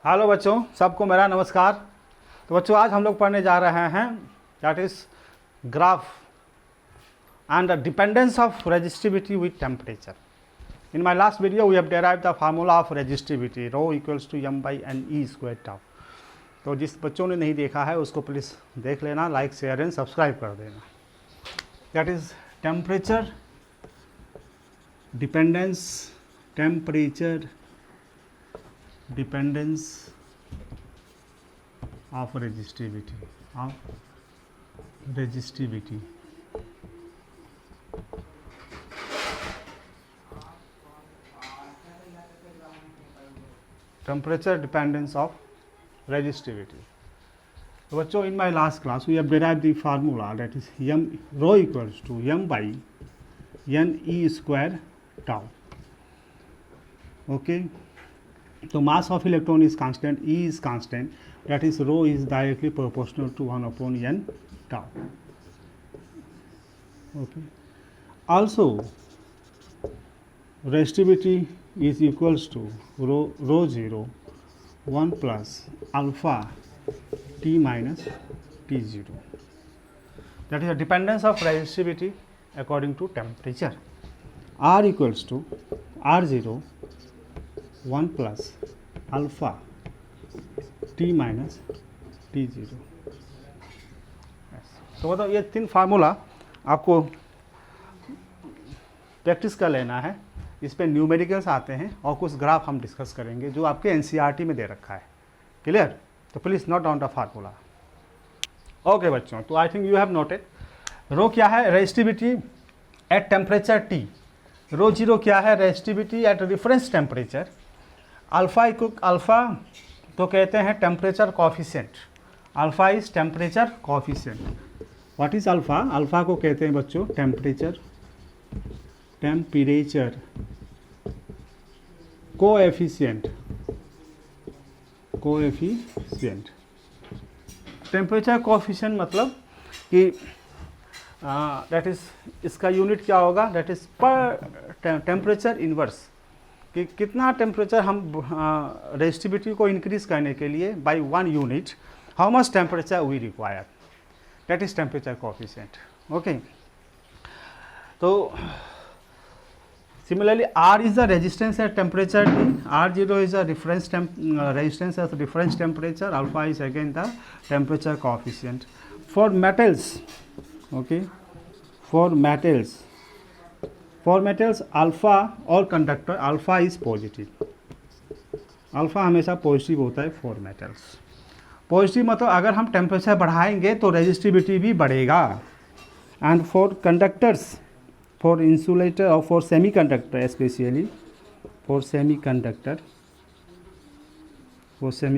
Hello बच्चों, सबको मेरा नमस्कार। तो बच्चों, आज हम लोग पढ़ने जा रहे हैं that is graph and the dependence of resistivity with temperature. In my last video we have derived the formula of resistivity rho equals to m by n e square tau. तो जिस बच्चों ने नहीं देखा है उसको प्लीज़ देख लेना, लाइक शेयर एंड सब्सक्राइब कर देना। That is temperature dependence, temperature dependence of resistivity temperature dependence of resistivity. So बच्चों, in my last class we have derived the formula that is m rho equals to m by n e square tau. Okay, so mass of electron is constant, E is constant, that is rho is directly proportional to 1 upon n tau. Okay. Also, resistivity is equals to rho 0 1 plus alpha t minus t0. That is the dependence of resistivity according to temperature. R equals to R0 1 plus alpha T minus T zero. तो मतलब ये तीन formula आपको practice कर लेना है। इस पे न्यूमेरिकल्स आते हैं और कुछ ग्राफ हम डिस्कस करेंगे जो आपके एनसीईआरटी में दे रखा है। क्लियर? तो please note down the formula. Okay बच्चों, तो I think you have noted. Rho क्या है? Resistivity at temperature T. Rho zero क्या है? Resistivity at reference temperature. Alpha तो कहते हैं temperature coefficient. Alpha is temperature coefficient. What is alpha? Alpha को कहते हैं बच्चों टेम्परेचर कोएफिशिएंट। टेम्परेचर कोएफिशिएंट मतलब कि दैट इज, इसका यूनिट क्या होगा? दैट इज पर टेम्परेचर इनवर्स, कि कितना टेम्परेचर हम रेजिस्टिविटी को इंक्रीज करने के लिए by 1 unit, how much temperature we require, that is temperature coefficient. Okay, तो similarly R is the resistance at temperature T, R0 is the reference resistance at reference temperature, alpha is again the temperature coefficient. For metals, okay, for metals alpha और conductor, alpha is positive. Alpha हमेशा positive होता है for metals. Positive मतलब अगर हम temperature बढ़ाएंगे तो resistivity भी बढ़ेगा। And for conductors, for insulator और for semiconductor, specially for semi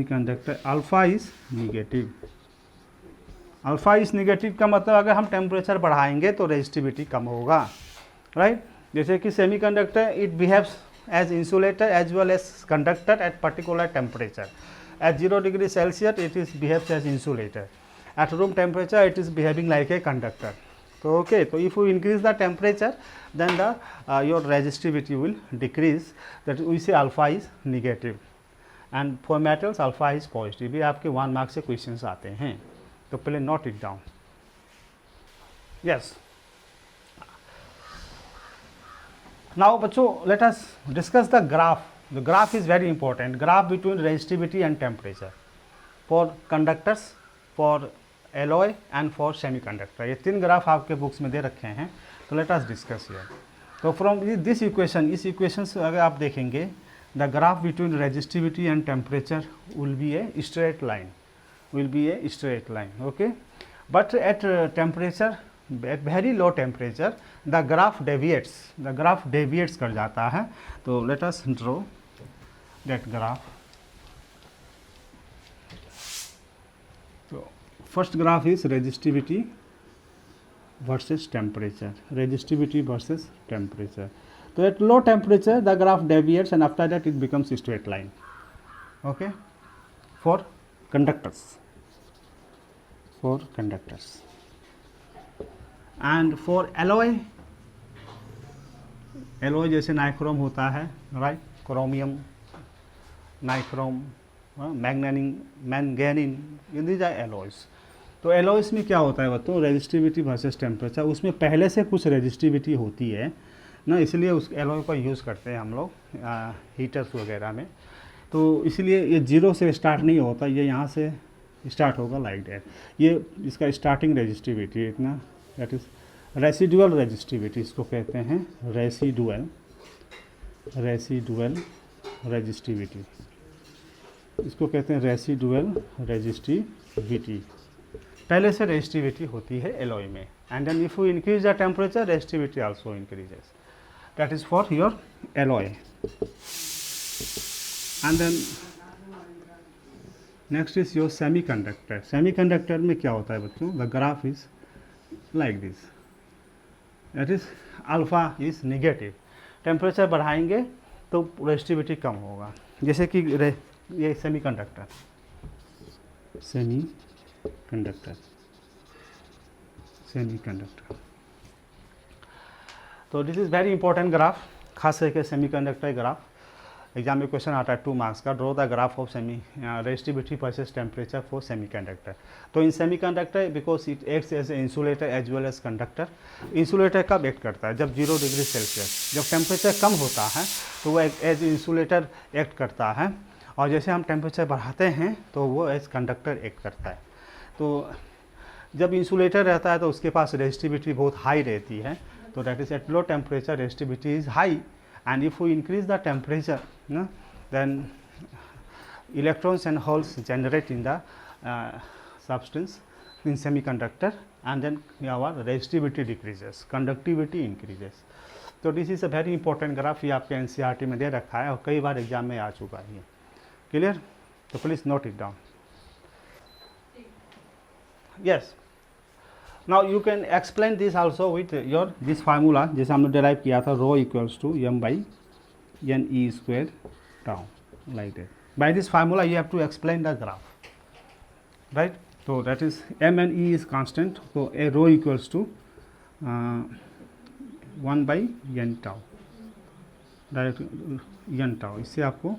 conductor alpha is negative. Alpha is negative का मतलब अगर हम टेम्परेचर बढ़ाएंगे तो रेजिस्टिविटी कम होगा, राइट? जैसे कि semiconductor it behaves as insulator as well as conductor at particular temperature. At 0 degree Celsius it is behaves as insulator, at room temperature it is behaving like a conductor. तो okay, तो if you increase the temperature then the your resistivity will decrease, that we say alpha is negative. And for metals alpha is positive. ये आपके 1 mark से question आते हैं, तो पहले note it down. Yes, now बच्चों let us discuss the graph. The graph is very important. Graph between resistivity and temperature for conductors, for alloy and for semiconductor. ये 3 graph आपके बुक्स में दे रखे हैं, तो let us discuss here. तो from this equation, इस equation से अगर आप देखेंगे, the graph between resistivity and temperature will be a straight line. Okay, but at temperature, at very low temperature the graph deviates कर जाता है। तो let us draw that graph. तो first graph is resistivity versus temperature, तो at low temperature the graph deviates and after that it becomes a straight line. Okay, for conductors, and for alloy जैसे nichrome होता है, right, chromium, nichrome, manganin, these are alloys. तो alloys में क्या होता है बच्चों, रेजिस्टिविटी वर्सेस टेम्परेचर, उसमें पहले से कुछ रेजिस्टिविटी होती है ना, इसलिए उस एलॉय का यूज़ करते हैं हम लोग हीटर्स वगैरह में। तो इसलिए ये जीरो से स्टार्ट नहीं होता, ये यहाँ से स्टार्ट होगा लाइक दैट। ये इसका स्टार्टिंग रेजिस्टिविटी इतना, दैट इज़ रेसिडुअल रेजिस्टिविटी इसको कहते हैं, रेसिडुअल रेजिस्टिविटी, इसको कहते हैं रेसिडुअल रेजिस्टिविटी। पहले से रेजिस्टिविटी होती है एलॉय में, and then if you increase the temperature resistivity also increases, that is for your alloy. And then next is your semiconductor. Semiconductor में क्या होता है बच्चों, the graph is like this, that is alpha is negative, temperature बढ़ाएंगे तो resistivity कम होगा। जैसे कि ये सेमीकंडक्टर तो this is very important graph, खास करके सेमीकंडक्टर ग्राफ। एग्जाम में क्वेश्चन आता है 2 मार्क्स का, draw the graph of resistivity versus temperature for semiconductor. तो in semiconductor because it acts as a insulator as well as conductor. Insulator कब act करता है, जब 0 डिग्री सेल्सियस, जब टेम्परेचर कम होता है तो वो एज इंसुलेटर एक्ट करता है, और जैसे हम टेम्परेचर बढ़ाते हैं तो वो एज कंडक्टर एक्ट करता है। तो जब इंसुलेटर रहता है तो उसके पास रेजिस्टिविटी बहुत हाई रहती है, तो that is at low temperature resistivity is high, and if we increase the temperature, then electrons and holes generate in the substance in semiconductor, and then our resistivity decreases, conductivity increases. तो this is a very important graph, ये आपके NCERT में दे रखा है और कई बार exam में आ चुका है ये, क्लियर? तो please note it down. Yes, now you can explain this also with your this formula, जैसे हमने डिराइव किया था, rho equals to m by n e square tau, like that. By this formula you have to explain the graph, right? तो that is m n e is constant, तो a rho equals to 1 by n tau, direct n tau. इससे आपको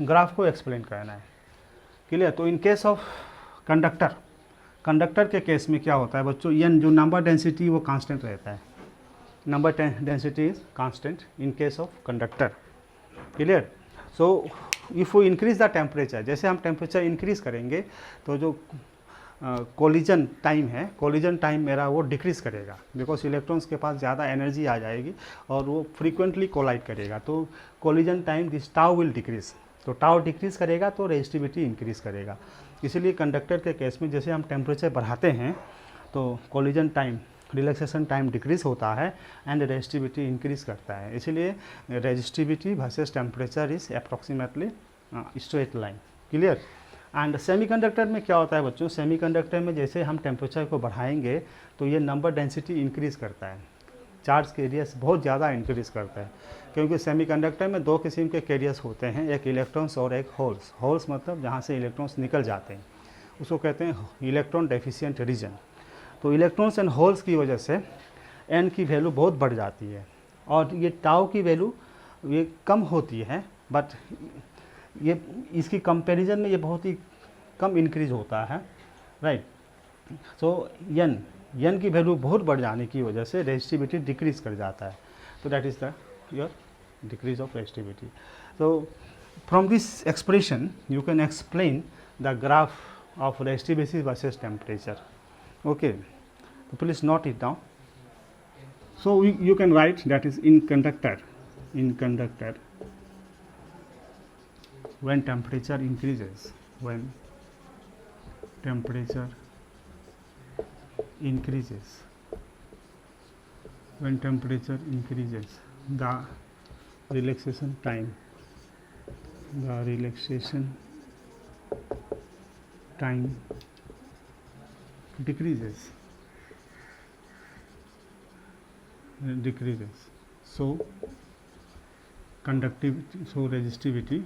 graph को explain करना है, clear? तो इन case of conductor के case में क्या होता है बच्चों, एन जो नंबर डेंसिटी वो कांस्टेंट रहता है, number density is constant in case of conductor, clear? So if we increase the temperature, जैसे हम टेम्परेचर इंक्रीज करेंगे तो जो कोलिजन टाइम है, कोलिजन टाइम मेरा वो डिक्रीज़ करेगा, बिकॉज इलेक्ट्रॉन्स के पास ज़्यादा एनर्जी आ जाएगी और वो फ्रीक्वेंटली कोलाइड करेगा, तो collision time this tau will decrease, तो टाउ डिक्रीज़ करेगा तो रेजिस्टिविटी इंक्रीज़ करेगा। इसीलिए कंडक्टर के केस में जैसे हम टेम्परेचर बढ़ाते हैं तो collision time, relaxation time decrease होता है एंड रेजिस्टिविटी इंक्रीज़ करता है। इसीलिए resistivity versus temperature is approximately straight line, clear? And semiconductor में क्या होता है बच्चों, सेमीकंडक्टर में जैसे हम टेम्परेचर को बढ़ाएंगे तो ये नंबर डेंसिटी इंक्रीज़ करता है, चार्ज कैरियर्स बहुत ज़्यादा इंक्रीज़ करता है, क्योंकि सेमीकंडक्टर में 2 किस्म के कैरियर्स होते हैं, एक इलेक्ट्रॉन्स और एक होल्स। होल्स मतलब जहाँ से इलेक्ट्रॉन्स निकल जाते हैं, उसको कहते हैं इलेक्ट्रॉन डेफिशिएंट रीजन। तो इलेक्ट्रॉन्स एंड होल्स की वजह से एन की वैल्यू बहुत बढ़ जाती है और ये टाउ की वैल्यू ये कम होती है, बट ये इसकी कंपैरिजन में ये बहुत ही कम इंक्रीज होता है, राइट? सो एन की वैल्यू बहुत बढ़ जाने की वजह से रेजिस्टिविटी डिक्रीज कर जाता है, तो that is the your decrease of resistivity. so from this expression you can explain the graph of resistivity versus temperature, okay? So please note it down. So you can write that is in conductor when temperature increases, when temperature increases the relaxation time decreases, so conductivity, so resistivity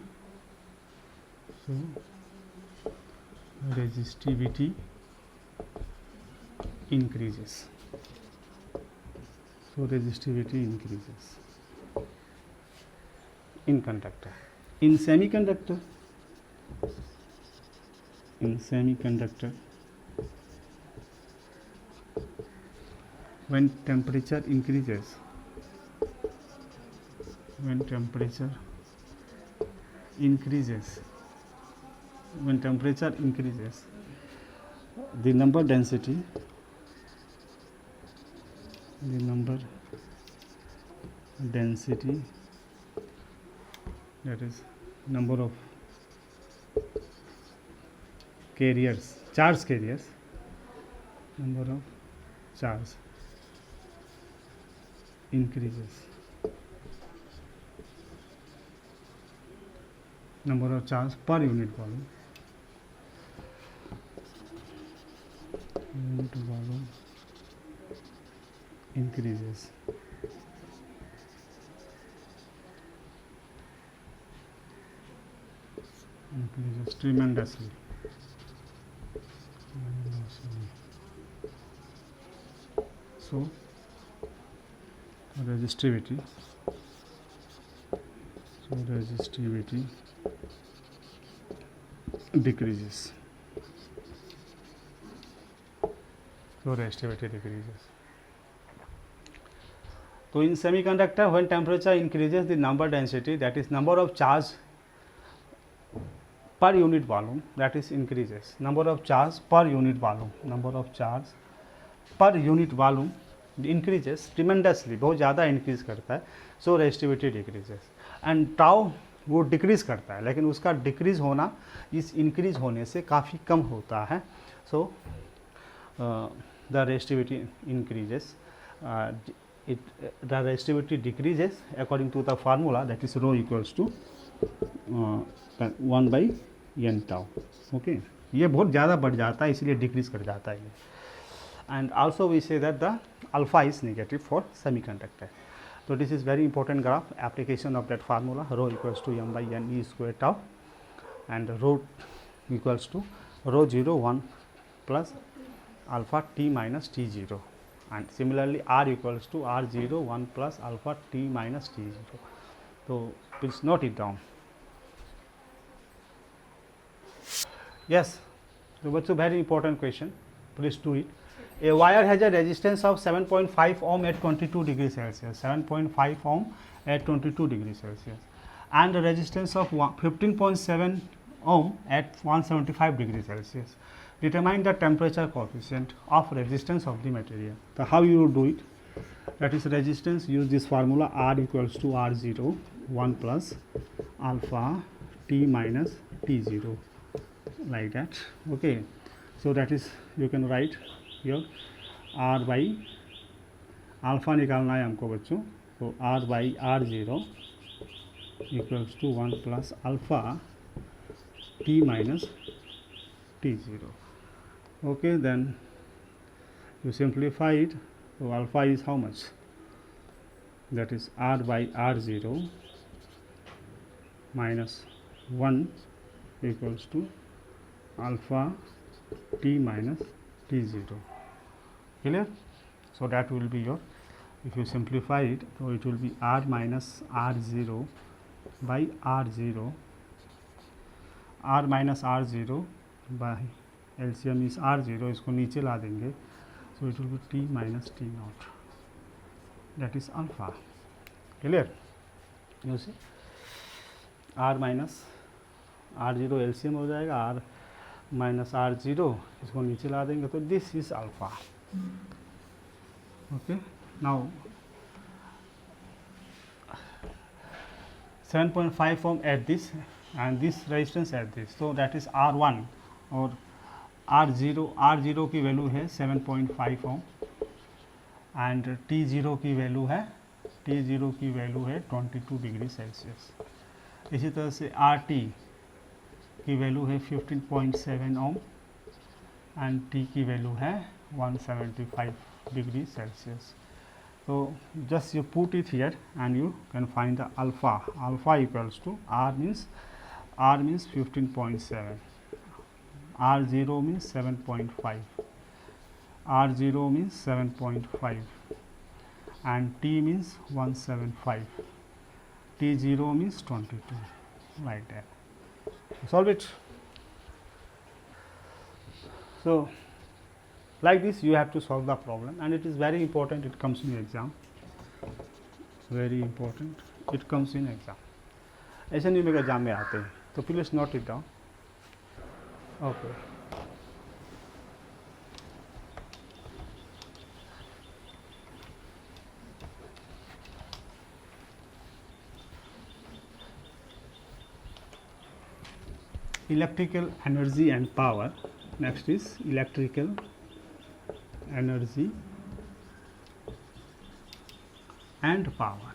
increases, in conductor. In semiconductor in semiconductor, when temperature increases, when temperature increases, the number density, that is number of carriers, charge carriers, number of charge increases, number of charge per unit volume, increases. Increases tremendously. So resistivity decreases. So in semiconductor, when temperature increases, the number density, that is number of charge per unit volume, that is increases. Number of charge per unit volume increases tremendously, बहुत ज़्यादा increase करता है. So resistivity decreases. And tau वो decrease करता है, लेकिन उसका decrease होना इस इंक्रीज होने से काफ़ी कम होता है. सो the resistivity increases, the resistivity decreases according to the formula, that is rho equals to 1 by n tau. Okay, ये बहुत ज़्यादा बढ़ जाता है, इसलिए डिक्रीज कर जाता है ये. And also we say that the alpha is negative for semiconductor. So this is very important graph, application of that formula, rho equals to m by n e square tau, and rho equals to rho 0 1 plus alpha t minus t 0, and similarly r equals to r 0 1 plus alpha t minus t 0. So please note it down. Yes, so what's a very important question, please do it. A wire has a resistance of 7.5 ohm at 22 degrees Celsius, 7.5 ohm at 22 degrees Celsius, and a resistance of 15.7 ohm at 175 degrees Celsius. Determine the temperature coefficient of resistance of the material. So how you will do it? That is resistance, use this formula, R equals to R0 1 plus alpha t minus T0, like that. Okay, so that is, you can write here R by alpha निकालना है हमको बच्चों, तो R by R0 equals to 1 plus alpha t minus T0. Okay, then you simplify it. So alpha is how much? That is R by R0 minus 1 equals to alpha t minus T0. Clear? So that will be your, if you simplify it, so it will be R minus R0 by R0, R minus R0 by LCM is R0, इसको नीचे ला देंगे, so it will be T minus T0, that is alpha. Clear? You see, R minus R0 LCM हो जाएगा, R minus R0 इसको नीचे ला देंगे, तो this is alpha. Okay, now 7.5 ohm at this, and this resistance at this, so that is R1 और R0 की value है 7.5 ohm, and T0 की वैल्यू है 22 डिग्री सेल्सियस. इसी तरह से RT की वैल्यू है 15.7 ohm, एंड T की वैल्यू है 175 degree Celsius. So just you put it here and you can find the alpha. Alpha equals to R means 15.7, R0 means 7.5, R0 means 7.5, and T means 175, T0 means 22, like that. solve it. So like this you have to solve the problem, and it is very important, it comes in exam, very important, it comes in exam. ऐसे नहीं मेरे exam में आते हैं, तो please note it down. Okay. Electrical energy and power. Next is electrical energy and power.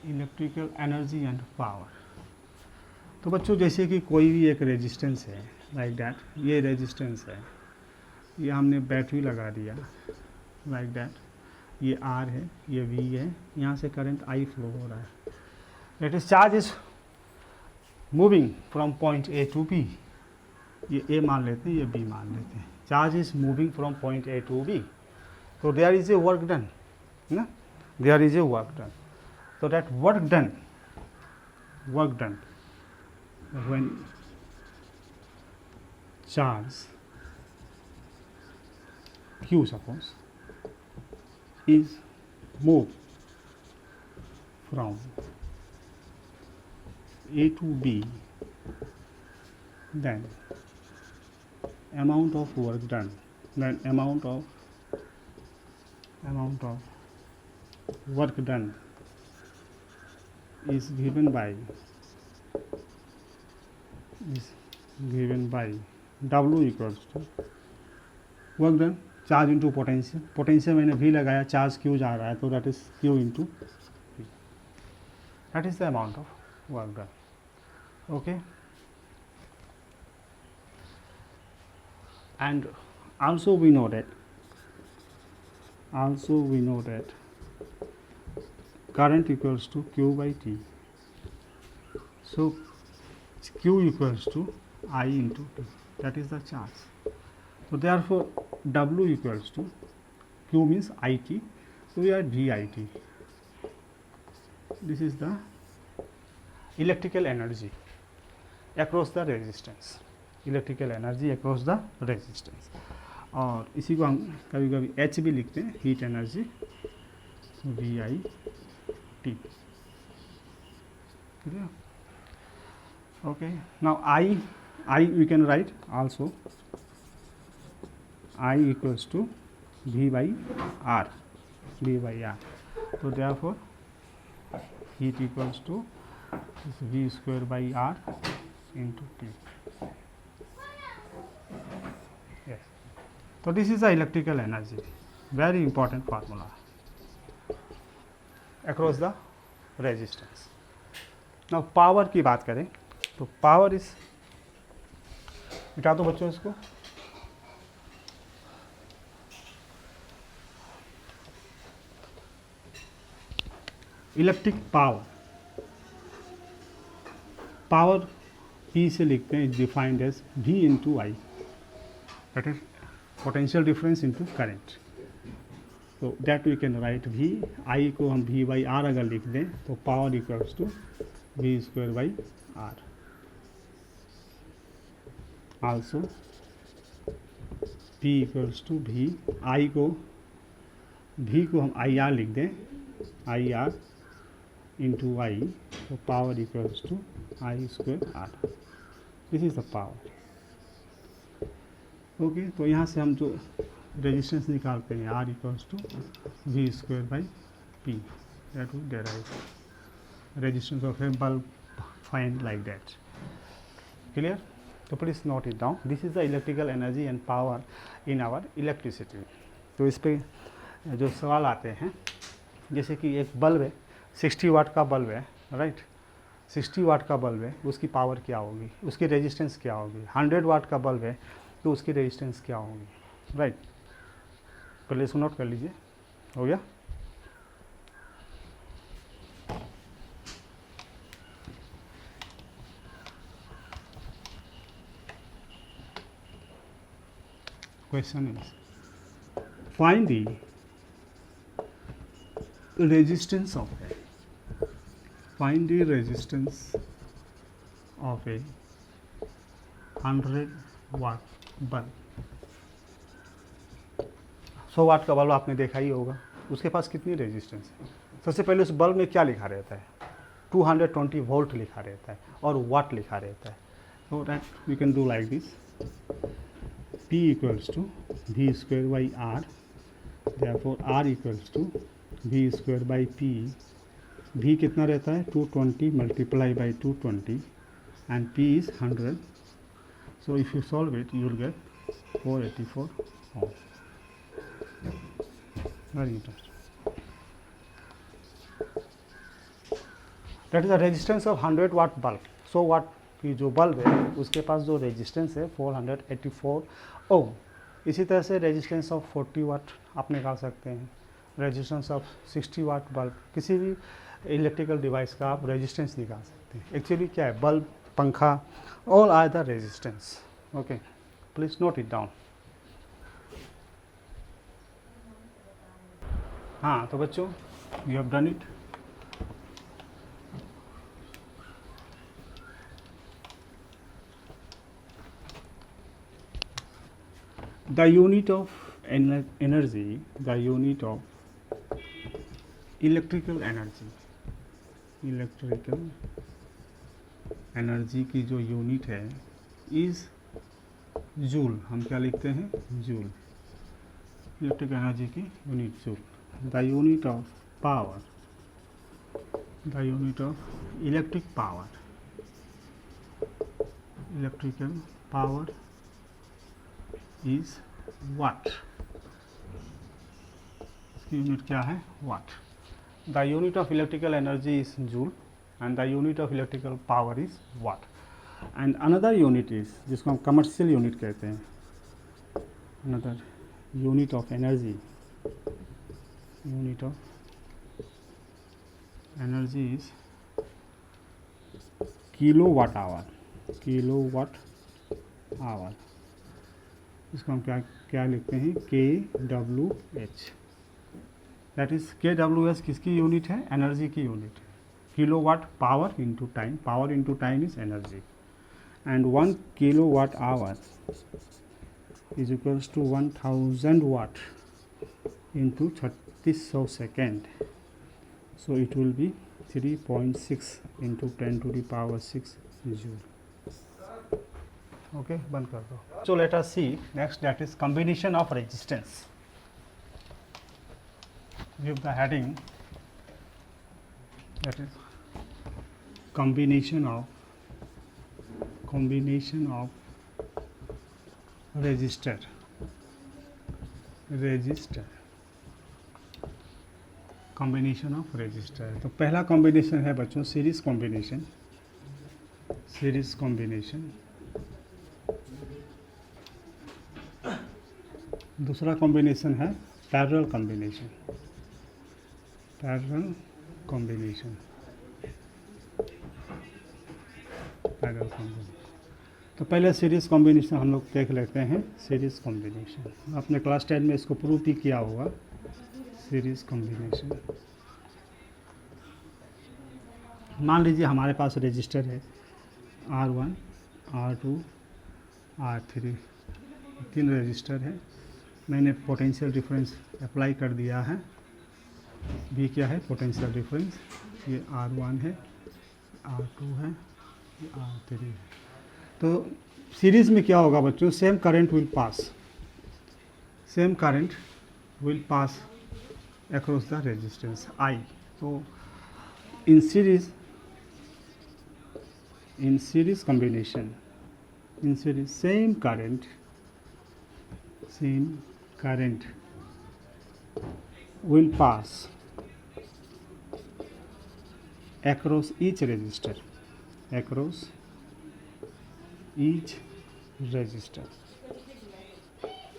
Electrical energy and power. तो बच्चों जैसे कि कोई भी एक रेजिस्टेंस है, लाइक दैट, ये रेजिस्टेंस है, ये हमने बैटरी लगा दिया, लाइक दैट, ये आर है, ये वी है, यहाँ से करंट आई फ्लो हो रहा है. That is charge is moving from point A to B. ये ए मान लेते हैं, ये बी मान लेते हैं. Charge is moving from point A to B. So there is a work done, no? There is a work done. So that work done when charge Q, suppose, is moved from A to B, then amount of work done, then amount of work done is given by W equals to work done charge into potential. Potential मैंने भी लगाया, charge q जा रहा है, तो that is q into V. That is the amount of work done. Okay. And also we know that current equals to Q by T. So Q equals to I into T, that is the charge. So therefore W equals to Q means IT, so we are VIT. This is the electrical energy across the resistance. Electrical energy across the resistance. और इसी को हम कभी कभी H भी लिखते हैं, heat energy, VIT. Okay. Now I we can write also I equals to V by R. So therefore heat equals to V square by R into T. Yes. So this is the electrical energy, very important formula across the resistance. Now power की बात करें तो power is, मिटा दो बच्चों इसको. Electric power P से लिखते हैं, is defined as V into I, that is potential difference into current. तो that we can write V, I को हम V बाई R अगर लिख दें तो power equals to V square by R. Also P equals to V, I को V को हम IR लिख दें, IR इंटू आई, तो power equals to I square R. This is the power. Okay. तो यहाँ से हम जो रेजिस्टेंस निकालते हैं, R equals to V square by P, that will derive resistance of a bulb, find like that. Clear? तो please note it down. This is the electrical energy and power in our electricity. तो इस पर जो सवाल आते हैं, जैसे कि एक बल्ब है, 60 वाट का बल्ब है, राइट, 60 वाट का बल्ब है, उसकी पावर क्या होगी, उसकी रेजिस्टेंस क्या होगी. 100 वाट का बल्ब है तो उसकी रेजिस्टेंस क्या होगी, राइट. पहले इसको नोट कर लीजिए. हो गया? Question is find the resistance of find the resistance of a 100 watt bulb। 100 वाट का बल्ब आपने देखा ही होगा, उसके पास कितनी रेजिस्टेंस है। सबसे पहले उस बल्ब में क्या लिखा रहता है, 220 वोल्ट लिखा रहता है और वाट लिखा रहता है। So that we can do like this, P equals to V square by R, therefore R equals to V square by P। V कितना रहता है 220 multiply by 220 and P is 100। So if you solve it you will get 484 ohm. Very interesting. That is the resistance of 100 watt bulb. 100 watt की जो bulb है उसके पास जो resistance है 484 ओम। इसी तरह से रेजिस्टेंस ऑफ 40 वाट आप निकाल सकते हैं, रेजिस्टेंस ऑफ 60 वाट बल्ब, किसी भी इलेक्ट्रिकल डिवाइस का आप रेजिस्टेंस निकाल सकते हैं। एक्चुअली क्या है, बल्ब, पंखा, all are the resistance. Okay, please note it down. हाँ तो बच्चों, you have done it. The unit of energy, the unit of electrical energy की जो यूनिट है इज जूल। हम क्या लिखते हैं, जूल। इलेक्ट्रिक एनर्जी की unit joule. The unit of power, the unit of electric power, electrical power is watt. इसकी unit क्या है, watt. The unit of electrical energy is joule and the unit of electrical power is watt. And another unit is, जिसको हम commercial unit कहते हैं, another unit of energy, unit of energy is kilo watt hour, kilo watt hour. इसको हम क्या लिखते हैं, KWH। That is KWH किसकी यूनिट है, एनर्जी की यूनिट है। Kilo watt power into time, power into time is energy. And 1 kilo watt hour is equals to 1000 watt into 3600 second. So it will be 3.6 into 10 to the power 6 joule. Okay, बंद कर दो। So let us see next, that is combination of resistance. Give the heading, that is combination of resistor, combination of resistor। तो पहला combination है बच्चों series combination, series combination. दूसरा combination है parallel combination, parallel combination, parallel combination. तो पहले series combination हम लोग देख लेते हैं। सीरीज कॉम्बिनेशन आपने क्लास 10 में इसको प्रूव भी किया होगा। सीरीज कॉम्बिनेशन, मान लीजिए हमारे पास रजिस्टर है R1, R2, R3, 3 रजिस्टर है। मैंने पोटेंशियल डिफरेंस अप्लाई कर दिया है। भी क्या है, पोटेंशियल डिफरेंस। ये R1 है, R2 है, ये R3 है। तो सीरीज में क्या होगा बच्चों, same current will pass, same current will pass across the resistance I। तो in series combination, in series same current will pass across each resistor, across each resistor,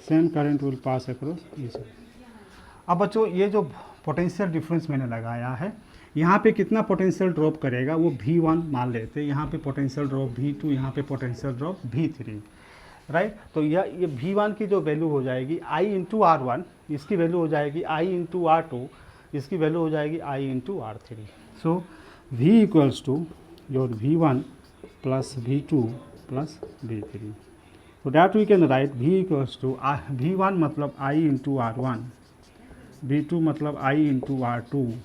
same current will pass across each। अब बच्चों ये जो potential difference मैंने लगाया है, यहाँ पे कितना पोटेंशियल ड्रॉप करेगा वो V1 मान लेते हैं। यहाँ पे पोटेंशियल ड्रॉप V2, यहाँ पे पोटेंशियल ड्रॉप V3, राइट। तो ये V1 की जो वैल्यू हो जाएगी I इंटू R1, इसकी वैल्यू हो जाएगी I इंटू R2, इसकी वैल्यू हो जाएगी I into R3। So V equals to your V1 plus V2 plus V3. So that we can write V equals to V1 मतलब I into R1, V2 मतलब I into R2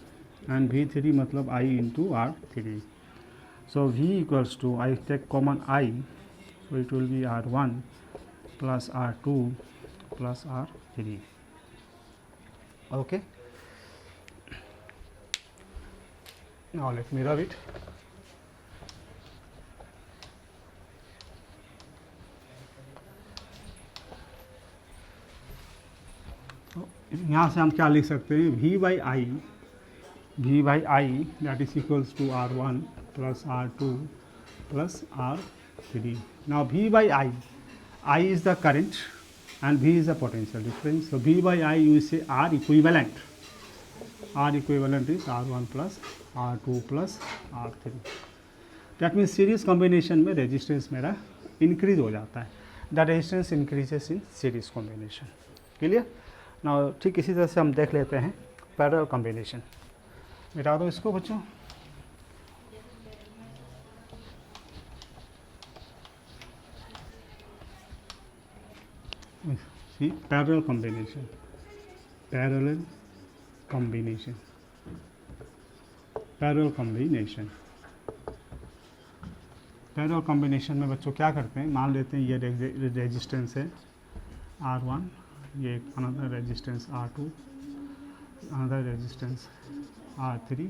and V3 मतलब I into R3. So V equals to, I take common I, so it will be R1 plus R2 plus R3. Okay. Now let me rub it. यहाँ से हम क्या लिख सकते हैं, V by I that is equals to R1 plus R2 plus R3. Now V by I is the current and V is the potential difference. So V by I you say R equivalent. R equivalent is R1 plus R2 plus R3. That means series combination में resistance मेरा increase हो जाता है. The resistance increases in series combination. Clear. Now ठीक इसी तरह से हम देख लेते हैं पैरेलल कॉम्बिनेशन. मिटा दो इसको बच्चों. See parallel combination. Parallel combination. Parallel combination. Parallel combination में बच्चों क्या करते हैं, मान लेते हैं ये रेजिस्टेंस है R1, ये another resistance R2, another resistance R3,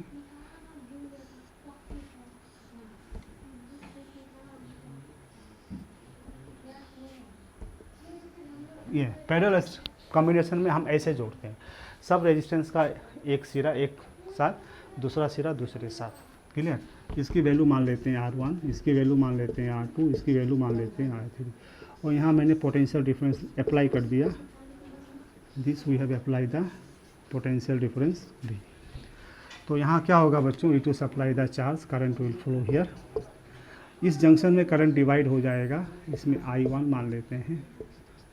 ये पैरेलल कॉम्बिनेशन में हम ऐसे जोड़ते हैं. सब रेजिस्टेंस का एक सिरा एक साथ, दूसरा सिरा दूसरे साथ. क्लियर. इसकी वैल्यू मान लेते हैं R1, इसकी वैल्यू मान लेते हैं R2, इसकी वैल्यू मान लेते हैं R3. और यहाँ मैंने पोटेंशियल डिफरेंस अप्लाई कर दिया. This we have apply the potential difference D. तो यहाँ क्या होगा बच्चों, it to supply the charge, current will flow here. इस जंक्शन में करंट डिवाइड हो जाएगा. इसमें I1 मान लेते हैं,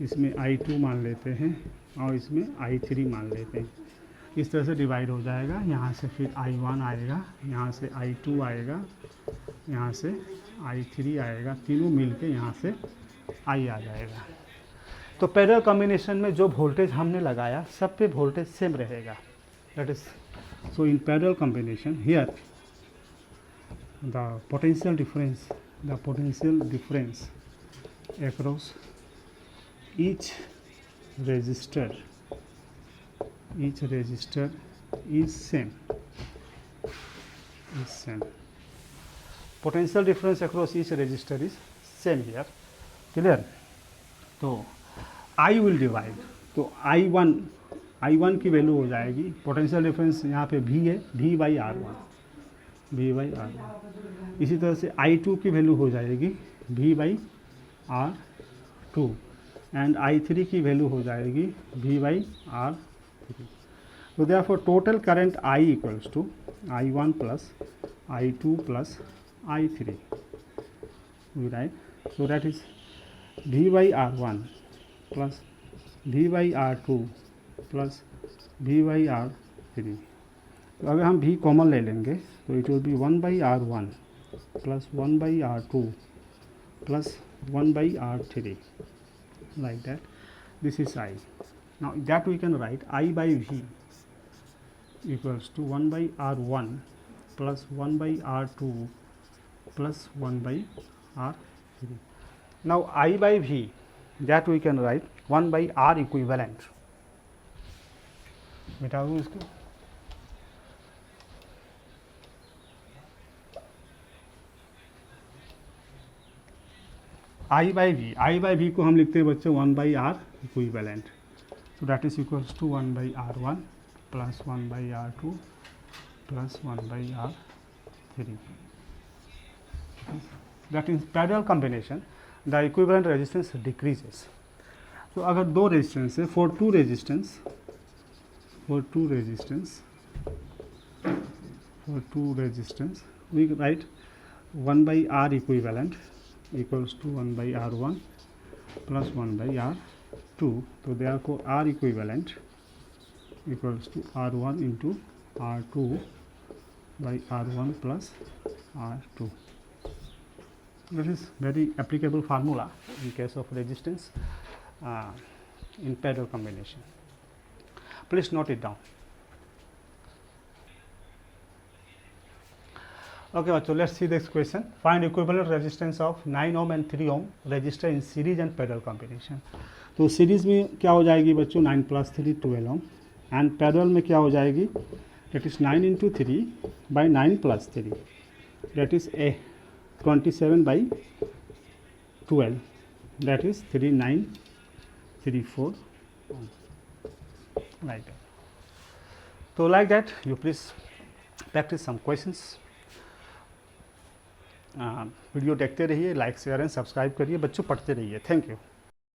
इसमें I2 मान लेते हैं और इसमें I3 मान लेते हैं. इस तरह से डिवाइड हो जाएगा. यहाँ से फिर I1 आएगा, यहाँ से I2 आएगा, यहाँ से I3 आएगा. तीनों मिल के यहाँ से I आ जाएगा. तो पैरेलल कॉम्बिनेशन में जो वोल्टेज हमने लगाया सब पे वोल्टेज सेम रहेगा. That is so in parallel combination here the potential difference across each resistor is same. Potential difference across each resistor is same here. Clear. तो I will divide. तो I1 की value हो जाएगी, potential difference यहाँ पे V है, V by R1. इसी तरह से I2 की वैल्यू हो जाएगी V by R2 and I3 की वैल्यू हो जाएगी V by R3. So therefore total current I equals to I1 plus I2 plus I3. We write, so that is V by R1 plus V by R2 plus V by R3. तो अगर हम V common ले लेंगे तो it will B 1 by R1 plus 1 by R2 plus 1 by R3, like that. This is I. Now that we can write I by V equals to 1 by R1 plus 1 by R2 plus 1 by R3. Now I by V, that we can write 1 by R equivalent. मिटा दूँ इसको. I by V को हम लिखते हैं बच्चों 1 by R equivalent. So that is equals to 1 by R1 plus 1 by R2 plus 1 by R3. That is parallel combination, the equivalent resistance decreases. तो अगर दो रेजिस्टेंस है, for two resistance we write 1 by R equivalent equals to 1 by R1 plus 1 by R2. So therefore R equivalent equals to R1 into R2 by R1 plus R2. This is very applicable formula in case of resistance in parallel combination. Please note it down. Okay, so let's see this question. Find equivalent resistance of 9 ohm and 3 ohm resistor in series and parallel combination. तो series में क्या हो जाएगी बच्चों 9 + 3 12 ohm and parallel में क्या हो जाएगी that is 9 × 3 by 9 + 3 that is a 27 by 12 that is 3934 like that. So like that you please practice some questions. Video देखते रहिए, लाइक शेयर एंड सब्सक्राइब करिए, बच्चों पढ़ते रहिए. Thank you.